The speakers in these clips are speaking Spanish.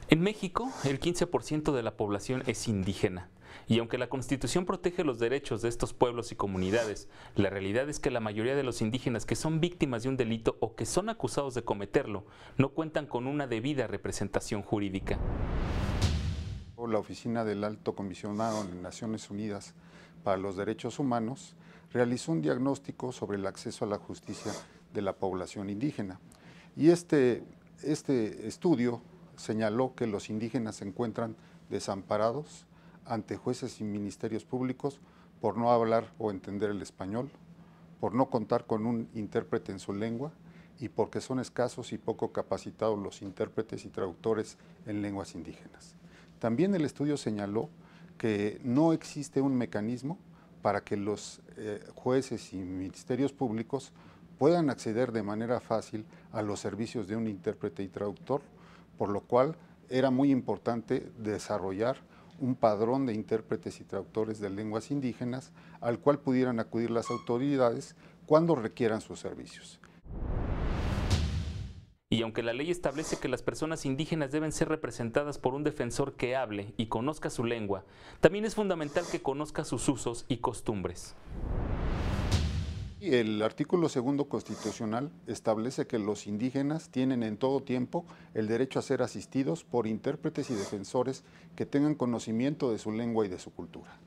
En México, el 15% de la población es indígena. Y aunque la Constitución protege los derechos de estos pueblos y comunidades, la realidad es que la mayoría de los indígenas que son víctimas de un delito o que son acusados de cometerlo no cuentan con una debida representación jurídica. La Oficina del Alto Comisionado de Naciones Unidas para los Derechos Humanos realizó un diagnóstico sobre el acceso a la justicia de la población indígena. Y este estudio señaló que los indígenas se encuentran desamparados ante jueces y ministerios públicos por no hablar o entender el español, por no contar con un intérprete en su lengua y porque son escasos y poco capacitados los intérpretes y traductores en lenguas indígenas. También el estudio señaló que no existe un mecanismo para que los jueces y ministerios públicos puedan acceder de manera fácil a los servicios de un intérprete y traductor, por lo cual era muy importante desarrollar un padrón de intérpretes y traductores de lenguas indígenas al cual pudieran acudir las autoridades cuando requieran sus servicios. Y aunque la ley establece que las personas indígenas deben ser representadas por un defensor que hable y conozca su lengua, también es fundamental que conozca sus usos y costumbres. El artículo 2 constitucional establece que los indígenas tienen en todo tiempo el derecho a ser asistidos por intérpretes y defensores que tengan conocimiento de su lengua y de su cultura.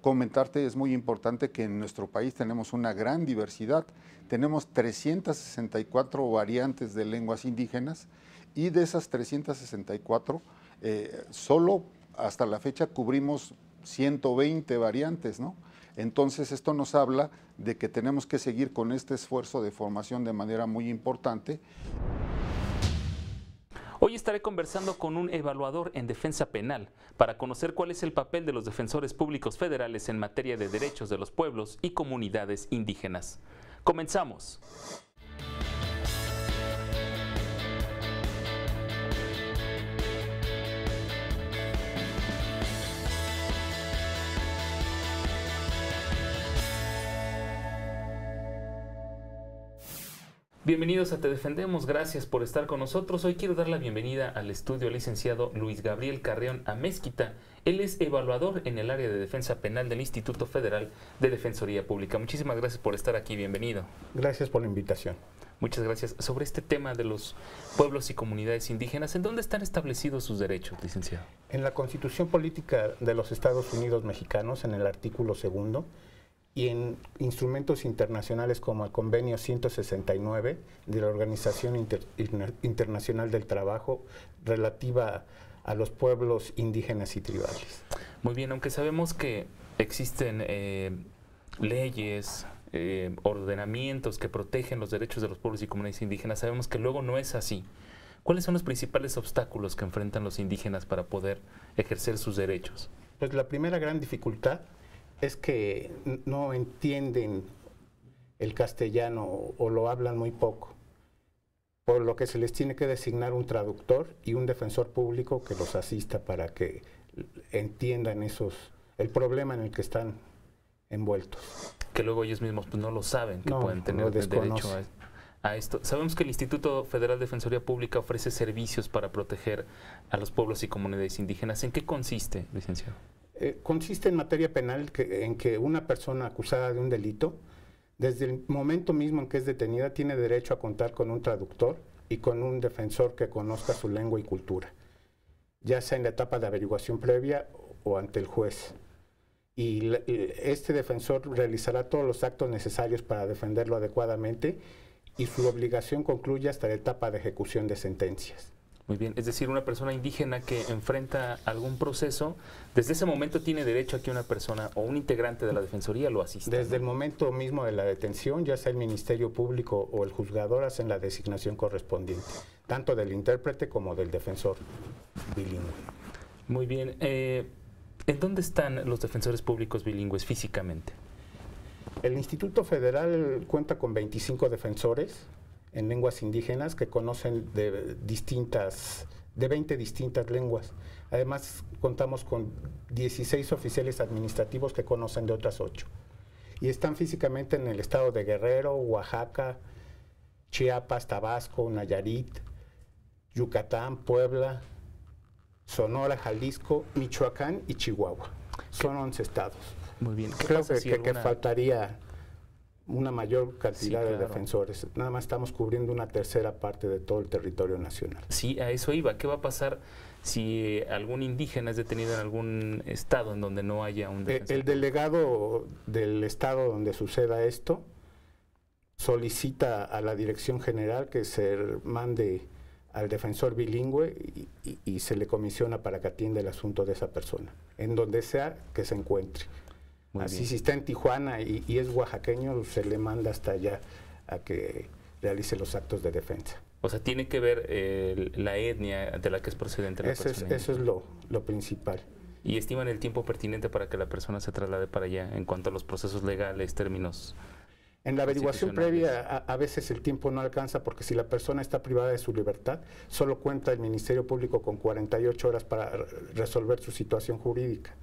Comentarte es muy importante que en nuestro país tenemos una gran diversidad, tenemos 364 variantes de lenguas indígenas y de esas 364 solo hasta la fecha cubrimos 120 variantes, ¿no? Entonces esto nos habla de que tenemos que seguir con este esfuerzo de formación de manera muy importante. Hoy estaré conversando con un evaluador en defensa penal para conocer cuál es el papel de los defensores públicos federales en materia de derechos de los pueblos y comunidades indígenas. ¡Comenzamos! Bienvenidos a Te Defendemos, gracias por estar con nosotros. Hoy quiero dar la bienvenida al estudio al licenciado Luis Gabriel Carreón Amezquita. Él es evaluador en el área de defensa penal del Instituto Federal de Defensoría Pública. Muchísimas gracias por estar aquí, bienvenido. Gracias por la invitación. Muchas gracias. Sobre este tema de los pueblos y comunidades indígenas, ¿en dónde están establecidos sus derechos, licenciado? En la Constitución Política de los Estados Unidos Mexicanos, en el artículo 2, y en instrumentos internacionales como el Convenio 169 de la Organización Internacional del Trabajo relativa a los pueblos indígenas y tribales. Muy bien, aunque sabemos que existen leyes, ordenamientos que protegen los derechos de los pueblos y comunidades indígenas, sabemos que luego no es así. ¿Cuáles son los principales obstáculos que enfrentan los indígenas para poder ejercer sus derechos? Pues la primera gran dificultad es que no entienden el castellano o lo hablan muy poco, por lo que se les tiene que designar un traductor y un defensor público que los asista para que entiendan el problema en el que están envueltos. Que luego ellos mismos pues, no lo saben, que no, pueden tener derecho a esto. Sabemos que el Instituto Federal de Defensoría Pública ofrece servicios para proteger a los pueblos y comunidades indígenas. ¿En qué consiste, licenciado? Consiste en materia penal en que una persona acusada de un delito, desde el momento mismo en que es detenida, tiene derecho a contar con un traductor y con un defensor que conozca su lengua y cultura, ya sea en la etapa de averiguación previa o ante el juez. Y este defensor realizará todos los actos necesarios para defenderlo adecuadamente y su obligación concluye hasta la etapa de ejecución de sentencias. Muy bien, es decir, una persona indígena que enfrenta algún proceso, desde ese momento tiene derecho a que una persona o un integrante de la Defensoría lo asista. Desde el momento mismo de la detención, ya sea el Ministerio Público o el juzgador hacen la designación correspondiente, tanto del intérprete como del defensor bilingüe. Muy bien, ¿en dónde están los defensores públicos bilingües físicamente? El Instituto Federal cuenta con 25 defensores en lenguas indígenas que conocen de 20 distintas lenguas. Además, contamos con 16 oficiales administrativos que conocen de otras 8. Y están físicamente en el estado de Guerrero, Oaxaca, Chiapas, Tabasco, Nayarit, Yucatán, Puebla, Sonora, Jalisco, Michoacán y Chihuahua. Son 11 estados. Muy bien. Creo que faltaría una mayor cantidad de defensores. Nada más estamos cubriendo una tercera parte de todo el territorio nacional. Sí, a eso iba. ¿Qué va a pasar si algún indígena es detenido en algún estado en donde no haya un defensor? El delegado del estado donde suceda esto solicita a la Dirección General que se mande al defensor bilingüe y se le comisiona para que atienda el asunto de esa persona, en donde sea que se encuentre. Muy Así bien. si está en Tijuana y es oaxaqueño, se le manda hasta allá a que realice los actos de defensa. O sea, tiene que ver la etnia de la que es procedente la persona. Eso es lo principal. ¿Y estiman el tiempo pertinente para que la persona se traslade para allá en cuanto a los procesos legales, términos? En la averiguación previa a veces el tiempo no alcanza porque si la persona está privada de su libertad, solo cuenta el Ministerio Público con 48 horas para resolver su situación jurídica.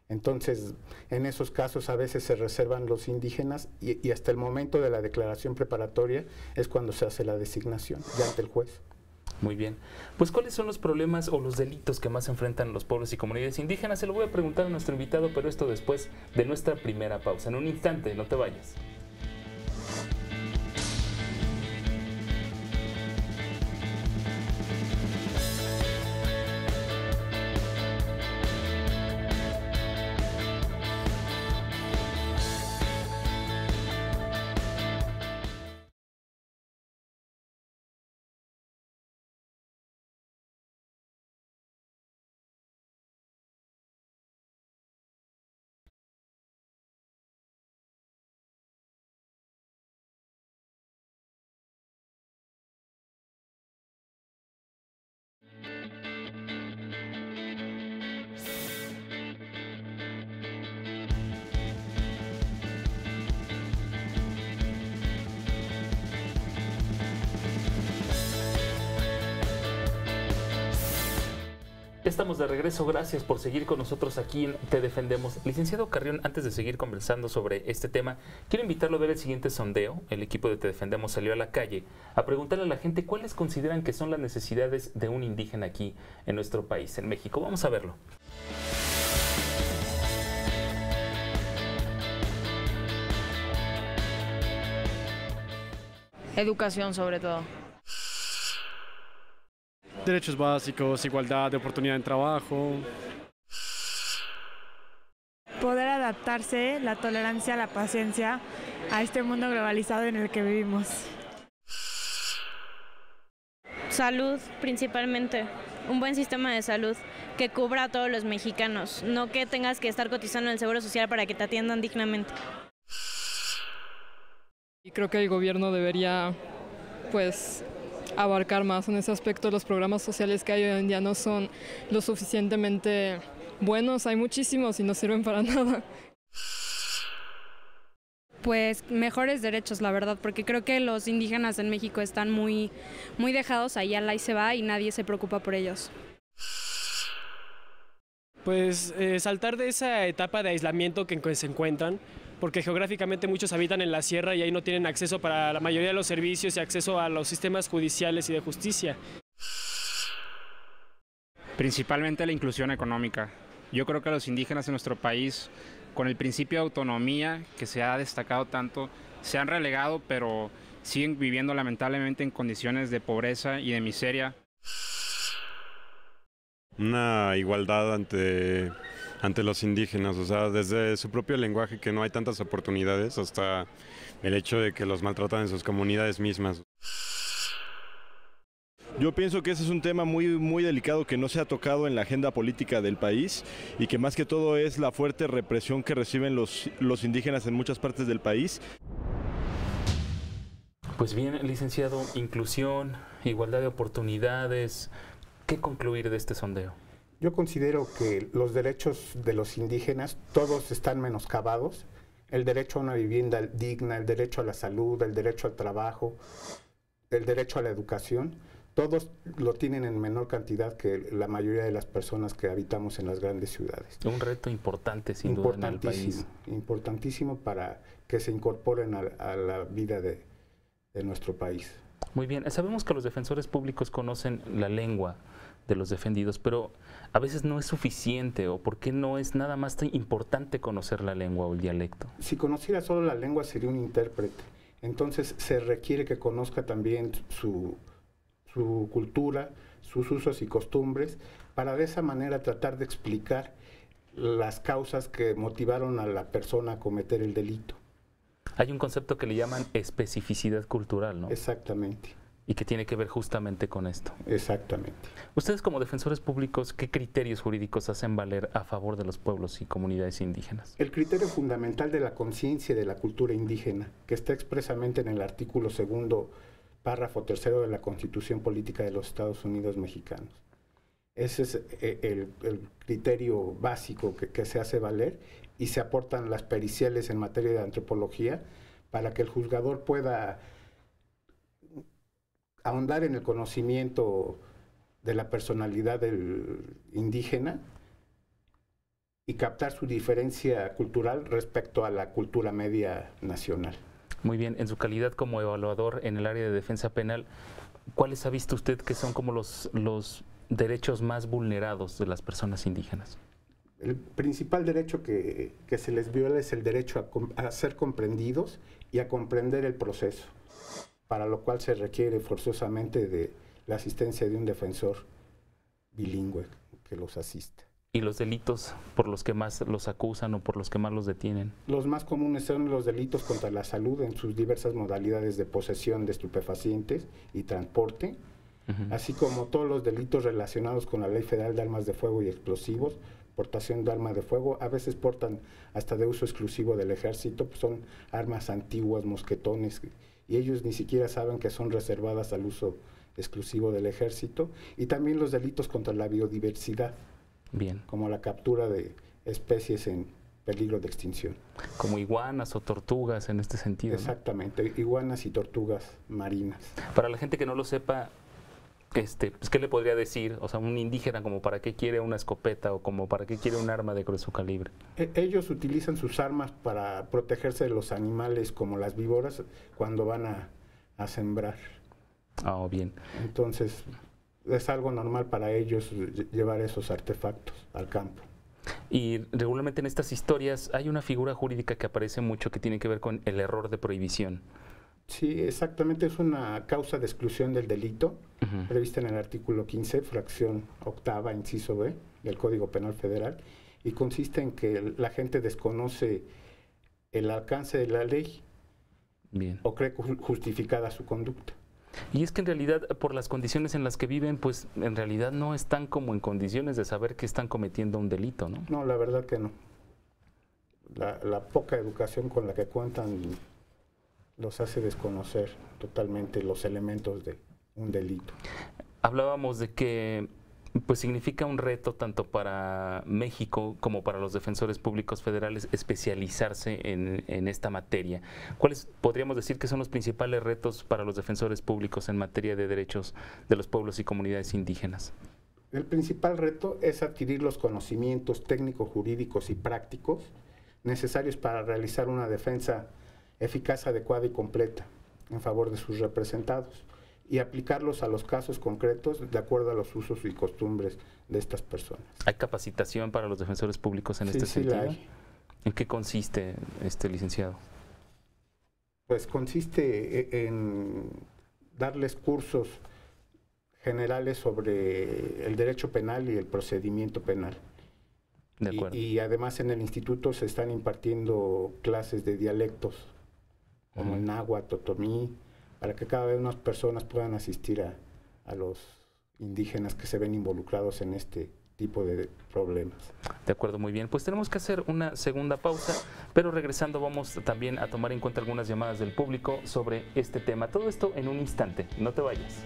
Entonces, en esos casos a veces se reservan los indígenas y hasta el momento de la declaración preparatoria es cuando se hace la designación, ya ante el juez. Muy bien. Pues, ¿cuáles son los problemas o los delitos que más enfrentan los pueblos y comunidades indígenas? Se lo voy a preguntar a nuestro invitado, pero esto después de nuestra primera pausa. En un instante, no te vayas. Estamos de regreso, gracias por seguir con nosotros aquí en Te Defendemos. Licenciado Carrión, antes de seguir conversando sobre este tema, quiero invitarlo a ver el siguiente sondeo. El equipo de Te Defendemos salió a la calle a preguntarle a la gente cuáles consideran que son las necesidades de un indígena aquí en nuestro país, en México. Vamos a verlo. Educación sobre todo. Derechos básicos, igualdad de oportunidad en trabajo. Poder adaptarse, la tolerancia, la paciencia a este mundo globalizado en el que vivimos. Salud, principalmente. Un buen sistema de salud que cubra a todos los mexicanos, no que tengas que estar cotizando en el Seguro Social para que te atiendan dignamente. Y creo que el gobierno debería, pues, abarcar más en ese aspecto. Los programas sociales que hay hoy en día no son lo suficientemente buenos, hay muchísimos y no sirven para nada. Pues mejores derechos, la verdad, porque creo que los indígenas en México están muy dejados ahí al ahí se va y nadie se preocupa por ellos. Pues saltar de esa etapa de aislamiento que se encuentran, porque geográficamente muchos habitan en la sierra y ahí no tienen acceso para la mayoría de los servicios y acceso a los sistemas judiciales y de justicia. Principalmente la inclusión económica. Yo creo que los indígenas en nuestro país, con el principio de autonomía que se ha destacado tanto, se han relegado, pero siguen viviendo lamentablemente en condiciones de pobreza y de miseria. Una igualdad ante los indígenas, o sea, desde su propio lenguaje, que no hay tantas oportunidades, hasta el hecho de que los maltratan en sus comunidades mismas. Yo pienso que ese es un tema muy delicado que no se ha tocado en la agenda política del país y que más que todo es la fuerte represión que reciben los indígenas en muchas partes del país. Pues bien, licenciado, inclusión, igualdad de oportunidades, ¿qué concluir de este sondeo? Yo considero que los derechos de los indígenas todos están menoscabados. El derecho a una vivienda digna, el derecho a la salud, el derecho al trabajo, el derecho a la educación, todos lo tienen en menor cantidad que la mayoría de las personas que habitamos en las grandes ciudades. Un reto importante, sin duda, en el país. Importantísimo para que se incorporen a la vida de nuestro país. Muy bien, sabemos que los defensores públicos conocen la lengua de los defendidos, pero a veces no es suficiente, o ¿por qué no es nada más tan importante conocer la lengua o el dialecto? Si conociera solo la lengua sería un intérprete, entonces se requiere que conozca también su cultura, sus usos y costumbres, para de esa manera tratar de explicar las causas que motivaron a la persona a cometer el delito. Hay un concepto que le llaman especificidad cultural, ¿no? Exactamente. Y que tiene que ver justamente con esto. Exactamente. Ustedes como defensores públicos, ¿qué criterios jurídicos hacen valer a favor de los pueblos y comunidades indígenas? El criterio fundamental de la conciencia y de la cultura indígena, que está expresamente en el artículo 2º, párrafo 3º de la Constitución Política de los Estados Unidos Mexicanos. Ese es el criterio básico que se hace valer, y se aportan las periciales en materia de antropología para que el juzgador pueda ahondar en el conocimiento de la personalidad del indígena y captar su diferencia cultural respecto a la cultura media nacional. Muy bien, en su calidad como evaluador en el área de defensa penal, ¿cuáles ha visto usted que son como los derechos más vulnerados de las personas indígenas? El principal derecho que se les viola es el derecho a ser comprendidos y a comprender el proceso, para lo cual se requiere forzosamente de la asistencia de un defensor bilingüe que los asista. ¿Y los delitos por los que más los acusan o por los que más los detienen? Los más comunes son los delitos contra la salud en sus diversas modalidades de posesión de estupefacientes y transporte, así como todos los delitos relacionados con la Ley Federal de Armas de Fuego y Explosivos, portación de arma de fuego. A veces portan hasta de uso exclusivo del ejército, pues son armas antiguas, mosquetones, y ellos ni siquiera saben que son reservadas al uso exclusivo del ejército. Y también los delitos contra la biodiversidad, bien, como la captura de especies en peligro de extinción. Como iguanas o tortugas en este sentido. Exactamente, ¿no? Iguanas y tortugas marinas. Para la gente que no lo sepa, pues, ¿qué le podría decir? O sea, un indígena, como para qué quiere una escopeta o como para qué quiere un arma de grueso calibre. Ellos utilizan sus armas para protegerse de los animales como las víboras cuando van a sembrar. Ah, bien. Entonces, es algo normal para ellos llevar esos artefactos al campo. Y regularmente en estas historias hay una figura jurídica que aparece mucho que tiene que ver con el error de prohibición. Sí, exactamente, es una causa de exclusión del delito, prevista en el artículo 15, fracción octava, inciso B, del Código Penal Federal, y consiste en que la gente desconoce el alcance de la ley, bien, o cree justificada su conducta. Y es que en realidad, por las condiciones en las que viven, pues en realidad no están como en condiciones de saber que están cometiendo un delito, ¿no? No, la verdad que no. La poca educación con la que cuentan los hace desconocer totalmente los elementos de un delito. Hablábamos de que pues significa un reto tanto para México como para los defensores públicos federales especializarse en esta materia. ¿Cuáles podríamos decir que son los principales retos para los defensores públicos en materia de derechos de los pueblos y comunidades indígenas? El principal reto es adquirir los conocimientos técnicos, jurídicos y prácticos necesarios para realizar una defensa eficaz, adecuada y completa en favor de sus representados y aplicarlos a los casos concretos de acuerdo a los usos y costumbres de estas personas. ¿Hay capacitación para los defensores públicos en este sentido? Sí, la hay. ¿En qué consiste, licenciado? Pues consiste en darles cursos generales sobre el derecho penal y el procedimiento penal. De acuerdo. Y además en el instituto se están impartiendo clases de dialectos, como el náhuatl, otomí, para que cada vez más personas puedan asistir a los indígenas que se ven involucrados en este tipo de problemas. De acuerdo, muy bien. Pues tenemos que hacer una segunda pausa, pero regresando vamos también a tomar en cuenta algunas llamadas del público sobre este tema. Todo esto en un instante, no te vayas.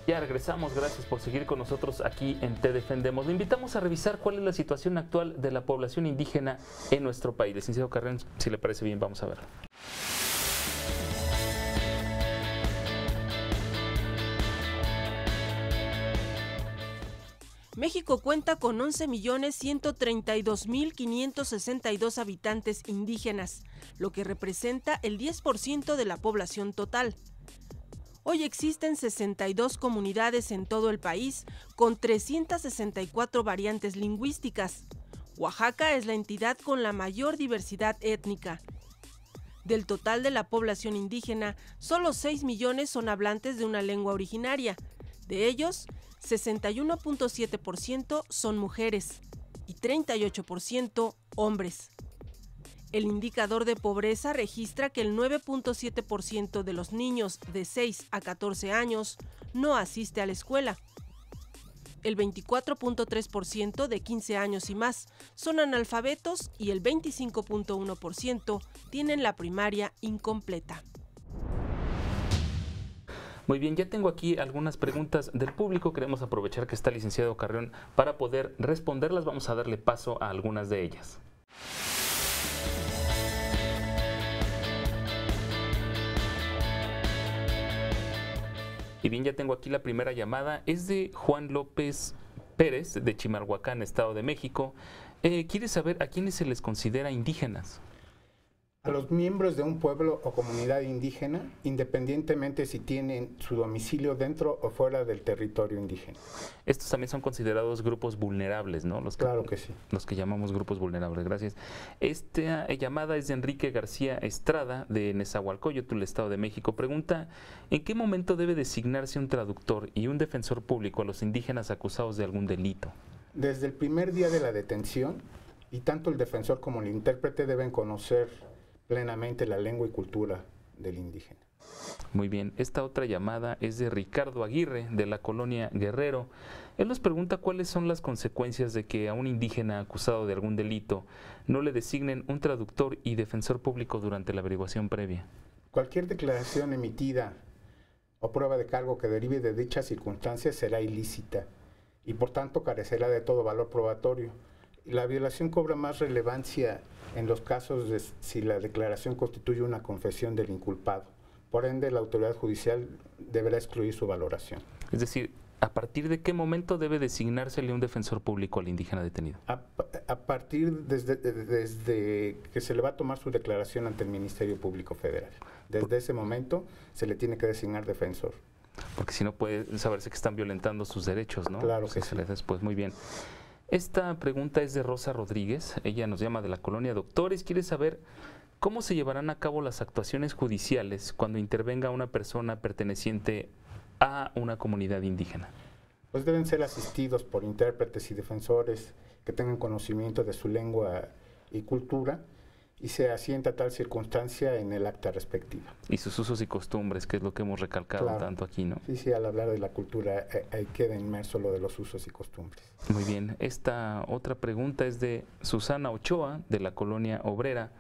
Ya regresamos, gracias por seguir con nosotros aquí en Te Defendemos. Le invitamos a revisar cuál es la situación actual de la población indígena en nuestro país. Licenciado Carrión, si le parece bien, vamos a ver. México cuenta con 11.132.562 habitantes indígenas, lo que representa el 10% de la población total. Hoy existen 62 comunidades en todo el país, con 364 variantes lingüísticas. Oaxaca es la entidad con la mayor diversidad étnica. Del total de la población indígena, solo 6 millones son hablantes de una lengua originaria. De ellos, 61.7% son mujeres y 38% hombres. El indicador de pobreza registra que el 9.7% de los niños de 6 a 14 años no asiste a la escuela. El 24.3% de 15 años y más son analfabetos y el 25.1% tienen la primaria incompleta. Muy bien, ya tengo aquí algunas preguntas del público. Queremos aprovechar que está el licenciado Carrión para poder responderlas. Vamos a darle paso a algunas de ellas. Y bien, ya tengo aquí la primera llamada. Es de Juan López Pérez, de Chimalhuacán, Estado de México. Quiere saber a quiénes se les considera indígenas. A los miembros de un pueblo o comunidad indígena, independientemente si tienen su domicilio dentro o fuera del territorio indígena. Estos también son considerados grupos vulnerables, ¿no? Claro que sí. Los que llamamos grupos vulnerables, gracias. Esta llamada es de Enrique García Estrada, de Nezahualcóyotl, Estado de México. Pregunta, ¿en qué momento debe designarse un traductor y un defensor público a los indígenas acusados de algún delito? Desde el primer día de la detención, y tanto el defensor como el intérprete deben conocer plenamente la lengua y cultura del indígena. Muy bien, esta otra llamada es de Ricardo Aguirre, de la colonia Guerrero. Él nos pregunta cuáles son las consecuencias de que a un indígena acusado de algún delito no le designen un traductor y defensor público durante la averiguación previa. Cualquier declaración emitida o prueba de cargo que derive de dichas circunstancias será ilícita y por tanto carecerá de todo valor probatorio. La violación cobra más relevancia en los casos de si la declaración constituye una confesión del inculpado. Por ende, la autoridad judicial deberá excluir su valoración. Es decir, ¿a partir de qué momento debe designársele un defensor público al indígena detenido? A partir desde que se le va a tomar su declaración ante el Ministerio Público Federal. Desde ese momento se le tiene que designar defensor. Porque si no puede saberse que están violentando sus derechos, ¿no? Claro que sí. Después, muy bien. Esta pregunta es de Rosa Rodríguez, ella nos llama de la colonia Doctores, quiere saber cómo se llevarán a cabo las actuaciones judiciales cuando intervenga una persona perteneciente a una comunidad indígena. Pues deben ser asistidos por intérpretes y defensores que tengan conocimiento de su lengua y cultura y se asienta tal circunstancia en el acta respectiva. Y sus usos y costumbres, que es lo que hemos recalcado tanto aquí, ¿no? Sí, al hablar de la cultura ahí queda inmerso lo de los usos y costumbres. Muy bien, esta otra pregunta es de Susana Ochoa, de la colonia Obrera.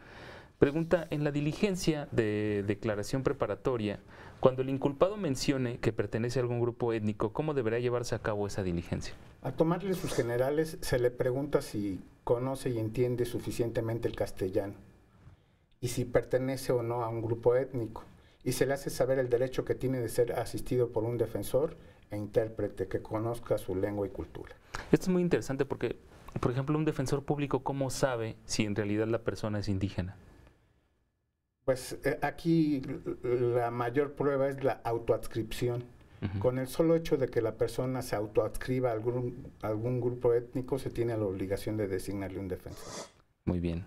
Pregunta, en la diligencia de declaración preparatoria, cuando el inculpado mencione que pertenece a algún grupo étnico, ¿cómo deberá llevarse a cabo esa diligencia? Al tomarle sus generales, se le pregunta si conoce y entiende suficientemente el castellano y si pertenece o no a un grupo étnico. Y se le hace saber el derecho que tiene de ser asistido por un defensor e intérprete que conozca su lengua y cultura. Esto es muy interesante porque, por ejemplo, un defensor público, ¿cómo sabe si en realidad la persona es indígena? Pues aquí la mayor prueba es la autoadscripción. Con el solo hecho de que la persona se autoadscriba a algún grupo étnico, se tiene la obligación de designarle un defensor. Muy bien.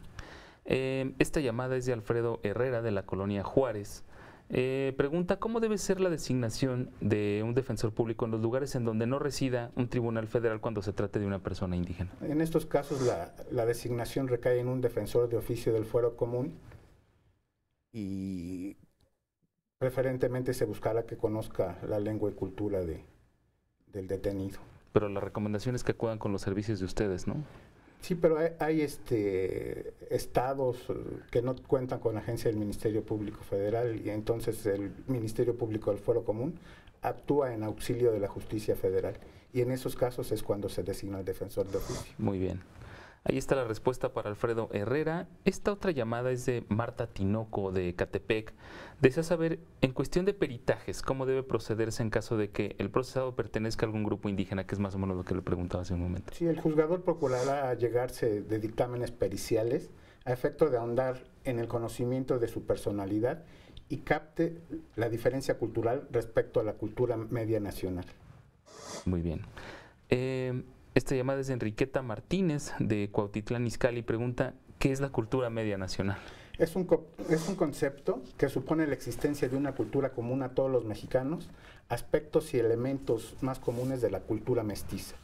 Esta llamada es de Alfredo Herrera, de la colonia Juárez. Pregunta, ¿cómo debe ser la designación de un defensor público en los lugares en donde no resida un tribunal federal cuando se trate de una persona indígena? En estos casos, la designación recae en un defensor de oficio del fuero común y preferentemente se buscará que conozca la lengua y cultura del detenido. Pero la recomendación es que acudan con los servicios de ustedes, ¿no? Sí, pero hay estados que no cuentan con la agencia del Ministerio Público Federal y entonces el Ministerio Público del Fuero Común actúa en auxilio de la justicia federal. Y en esos casos es cuando se designa el defensor de oficio. Muy bien. Ahí está la respuesta para Alfredo Herrera. Esta otra llamada es de Marta Tinoco, de Ecatepec. Desea saber, en cuestión de peritajes, cómo debe procederse en caso de que el procesado pertenezca a algún grupo indígena, que es más o menos lo que le preguntaba hace un momento. Sí, el juzgador procurará llegarse de dictámenes periciales a efecto de ahondar en el conocimiento de su personalidad y capte la diferencia cultural respecto a la cultura media nacional. Muy bien. Esta llamada es de Enriqueta Martínez, de Cuautitlán Izcalli, pregunta, ¿qué es la cultura media nacional? Es un concepto que supone la existencia de una cultura común a todos los mexicanos, aspectos y elementos más comunes de la cultura mestiza,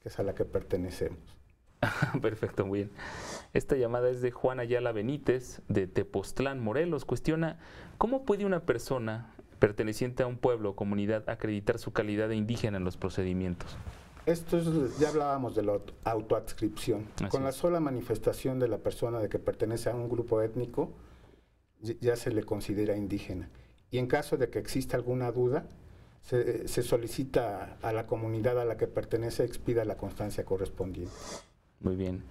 que es a la que pertenecemos. Perfecto, muy bien. Esta llamada es de Juan Ayala Benítez, de Tepoztlán, Morelos. Cuestiona, ¿cómo puede una persona perteneciente a un pueblo o comunidad acreditar su calidad de indígena en los procedimientos? Ya hablábamos de la autoadscripción. Con la sola manifestación de la persona de que pertenece a un grupo étnico, ya se le considera indígena. Y en caso de que exista alguna duda, se solicita a la comunidad a la que pertenece expida la constancia correspondiente. Muy bien.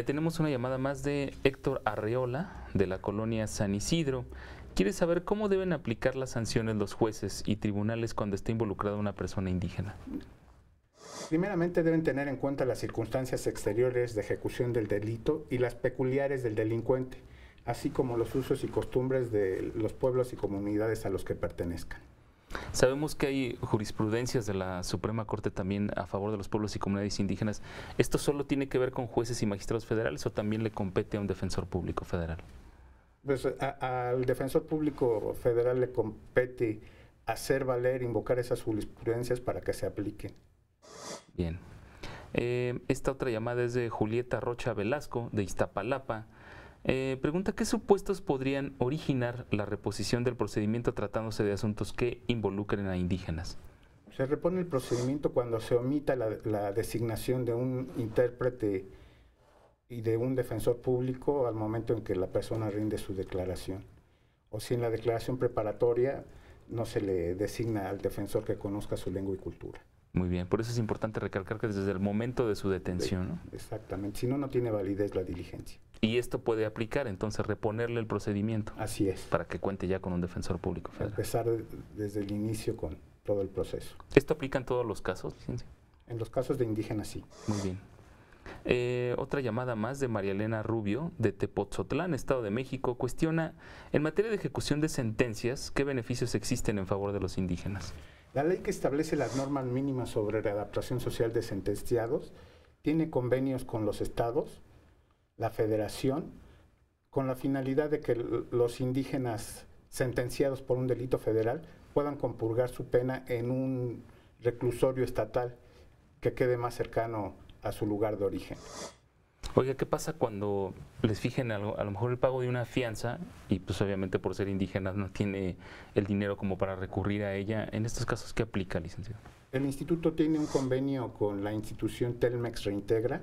Tenemos una llamada más de Héctor Arreola, de la colonia San Isidro. Quiere saber cómo deben aplicar las sanciones los jueces y tribunales cuando esté involucrada una persona indígena. Primeramente deben tener en cuenta las circunstancias exteriores de ejecución del delito y las peculiares del delincuente, así como los usos y costumbres de los pueblos y comunidades a los que pertenezcan. Sabemos que hay jurisprudencias de la Suprema Corte también a favor de los pueblos y comunidades indígenas. ¿Esto solo tiene que ver con jueces y magistrados federales o también le compete a un defensor público federal? Pues al defensor público federal le compete hacer valer, invocar esas jurisprudencias para que se apliquen. Bien. Esta otra llamada es de Julieta Rocha Velasco, de Iztapalapa. Pregunta, ¿qué supuestos podrían originar la reposición del procedimiento tratándose de asuntos que involucren a indígenas? Se repone el procedimiento cuando se omita la designación de un intérprete y de un defensor público al momento en que la persona rinde su declaración. O si en la declaración preparatoria no se le designa al defensor que conozca su lengua y cultura. Muy bien, por eso es importante recalcar que desde el momento de su detención, ¿no? Exactamente, si no, no tiene validez la diligencia. Y esto puede aplicar, entonces, reponerle el procedimiento. Así es. Para que cuente ya con un defensor público federal. Empezar desde el inicio con todo el proceso. ¿Esto aplica en todos los casos, licencia? En los casos de indígenas, sí. Muy bien. Otra llamada más de María Elena Rubio, de Tepoztlán, Estado de México, cuestiona, en materia de ejecución de sentencias, ¿qué beneficios existen en favor de los indígenas? La ley que establece las normas mínimas sobre readaptación social de sentenciados tiene convenios con los estados, la federación, con la finalidad de que los indígenas sentenciados por un delito federal puedan compurgar su pena en un reclusorio estatal que quede más cercano a su lugar de origen. Oiga, ¿qué pasa cuando les fijen a lo mejor el pago de una fianza y pues obviamente por ser indígenas no tiene el dinero como para recurrir a ella? En estos casos, ¿qué aplica, licenciado? El instituto tiene un convenio con la institución Telmex Reintegra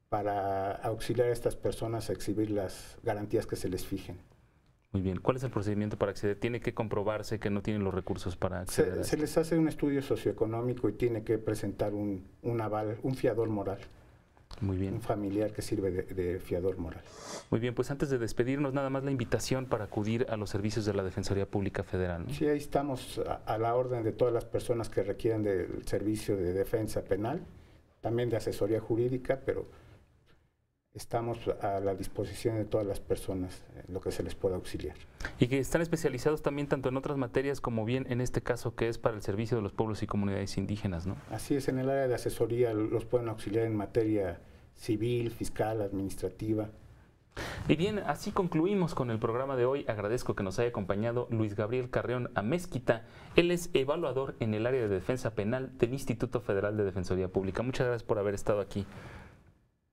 para auxiliar a estas personas a exhibir las garantías que se les fijen. Muy bien. ¿Cuál es el procedimiento para acceder? ¿Tiene que comprobarse que no tienen los recursos para acceder a esto? Se les hace un estudio socioeconómico y tiene que presentar un aval, un fiador moral. Muy bien. Un familiar que sirve de fiador moral. Muy bien, pues antes de despedirnos, nada más la invitación para acudir a los servicios de la Defensoría Pública Federal, ¿no? Sí, ahí estamos a la orden de todas las personas que requieren del servicio de defensa penal, también de asesoría jurídica, pero estamos a la disposición de todas las personas en lo que se les pueda auxiliar. Y que están especializados también tanto en otras materias como bien en este caso que es para el servicio de los pueblos y comunidades indígenas, ¿no? Así es, en el área de asesoría los pueden auxiliar en materia civil, fiscal, administrativa. Y bien, así concluimos con el programa de hoy. Agradezco que nos haya acompañado Luis Gabriel Carreón Amezquita. Él es evaluador en el área de defensa penal del Instituto Federal de Defensoría Pública. Muchas gracias por haber estado aquí.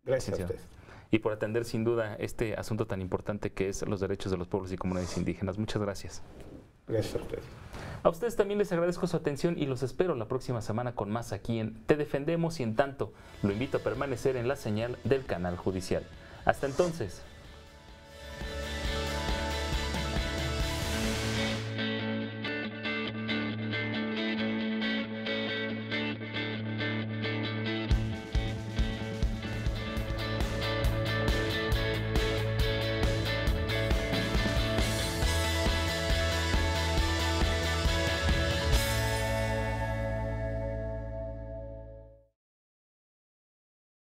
Gracias a usted. Y por atender sin duda este asunto tan importante que es los derechos de los pueblos y comunidades indígenas. Muchas gracias. Gracias a ustedes. A ustedes también les agradezco su atención y los espero la próxima semana con más aquí en Te Defendemos y en tanto lo invito a permanecer en la señal del canal judicial. Hasta entonces.